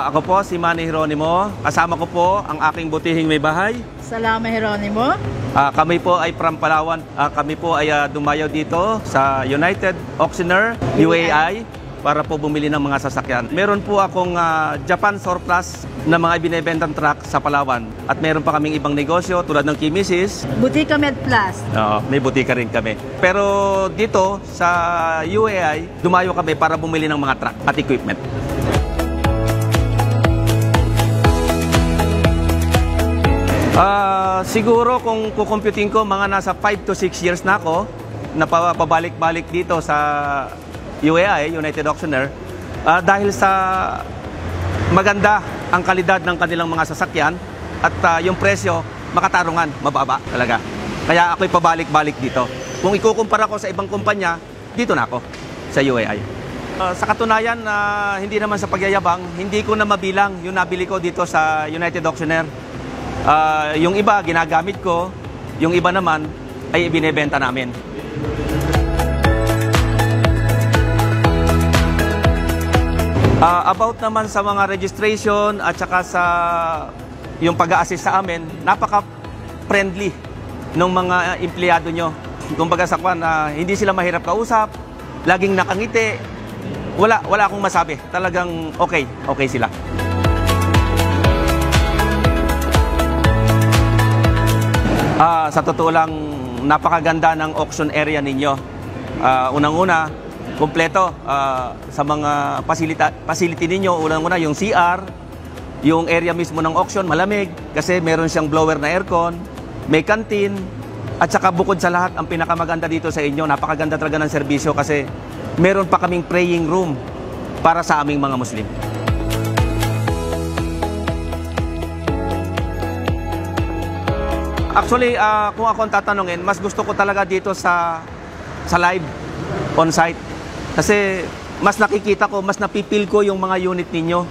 Ako po si Manny Jeronimo. Kasama ko po ang aking butihing may bahay. Salama Jeronimo. Kami po ay from Palawan. Kami po ay dumayo dito sa United Auctioneer, UAI, para po bumili ng mga sasakyan. Meron po akong Japan surplus na mga binibentang truck sa Palawan. At meron pa kaming ibang negosyo tulad ng Kimisis. Butika Med Plus. May butika rin kami. Pero dito sa UAI, dumayo kami para bumili ng mga truck at equipment. Siguro kung kukumputin ko, mga nasa 5 to 6 years na ako na pabalik-balik dito sa UAI, United Auctioneer, dahil sa maganda ang kalidad ng kanilang mga sasakyan at yung presyo, makatarungan, mababa talaga. Kaya ako'y pabalik-balik dito. Kung ikukumpara ko sa ibang kumpanya, dito na ako sa UAI. Sa katunayan, hindi naman sa pagyayabang, hindi ko na mabilang yung nabili ko dito sa United Auctioneer. Yung iba ginagamit ko, yung iba naman ay ibinebenta namin. About naman sa mga registration at saka sa yung pag-a-assist sa amin, napaka-friendly ng mga empleyado nyo. Kumbaga sa kwan, hindi sila mahirap kausap, laging nakangiti, wala akong masabi. Talagang okay sila. Sa totoo lang, napakaganda ng auction area ninyo. Unang-una, kumpleto sa mga facility ninyo. Unang-una, yung CR, yung area mismo ng auction, malamig kasi meron siyang blower na aircon, may canteen, at saka bukod sa lahat, ang pinakamaganda dito sa inyo, napakaganda talaga ng serbisyo kasi meron pa kaming praying room para sa aming mga Muslim. Actually, kung ako ang tatanungin, mas gusto ko talaga dito sa live, on-site. Kasi mas nakikita ko, mas napipil ko yung mga unit ninyo.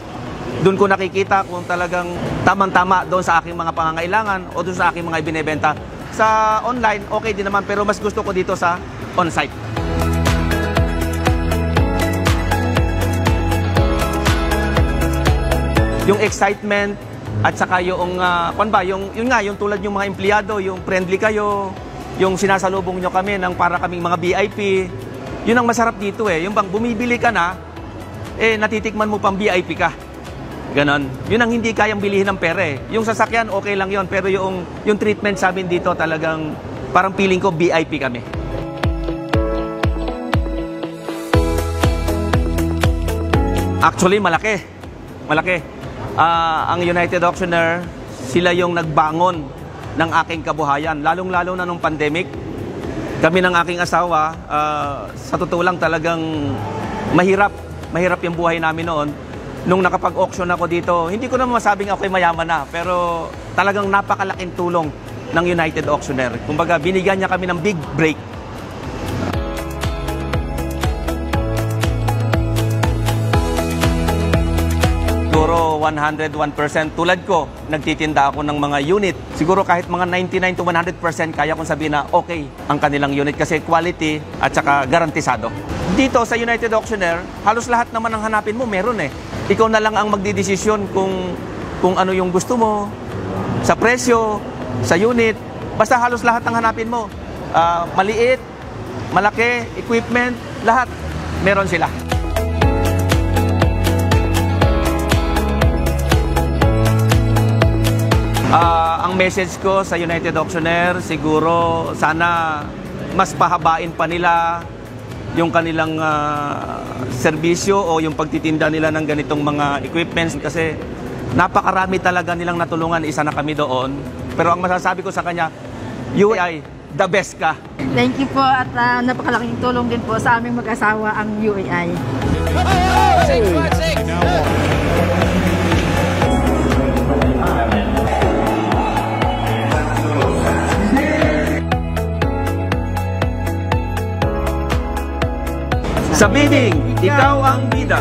Doon ko nakikita kung talagang tamang-tama doon sa aking mga pangangailangan o doon sa aking mga ibinebenta. Sa online, okay din naman, pero mas gusto ko dito sa on-site. Yung excitement, at saka yung, yung tulad yung mga empleyado, yung friendly kayo, yung sinasalubong nyo kami ng para kaming mga VIP, yun ang masarap dito eh. Yung bang bumibili ka na, natitikman mo pang VIP ka. Ganon. Yun ang hindi kayang bilihin ng pera eh. Yung sasakyan, okay lang yun, pero yung treatment sa amin dito talagang parang feeling ko VIP kami. Actually, malaki. Ang United Auctioneer, sila yung nagbangon ng aking kabuhayan. Lalong-lalo na nung pandemic. Kami ng aking asawa, sa totoo lang talagang mahirap yung buhay namin noon. Nung nakapag-auction ako dito, hindi ko naman masabing ako'y mayaman na, pero talagang napakalaking tulong ng United Auctioneer. Kumbaga, binigyan niya kami ng big break. Siguro 101% tulad ko, nagtitinda ako ng mga unit. Siguro kahit mga 99 to 100% kaya kong sabihin na okay ang kanilang unit kasi quality at saka garantisado. Dito sa United Auctioneer, halos lahat naman ang hanapin mo meron eh. Ikaw na lang ang magdidesisyon kung ano yung gusto mo, sa presyo, sa unit. Basta halos lahat ang hanapin mo. Maliit, malaki, equipment, lahat meron sila. Ang message ko sa United Auctioneer, siguro sana mas pahabain pa nila yung kanilang serbisyo o yung pagtitinda nila ng ganitong mga equipments kasi napakarami talaga nilang natulungan, isa na kami doon. Pero ang masasabi ko sa kanya, UAI, the best ka. Thank you po at napakalaking tulong din po sa aming mag-asawa ang UAI. Sa bidding, ikaw ang bida.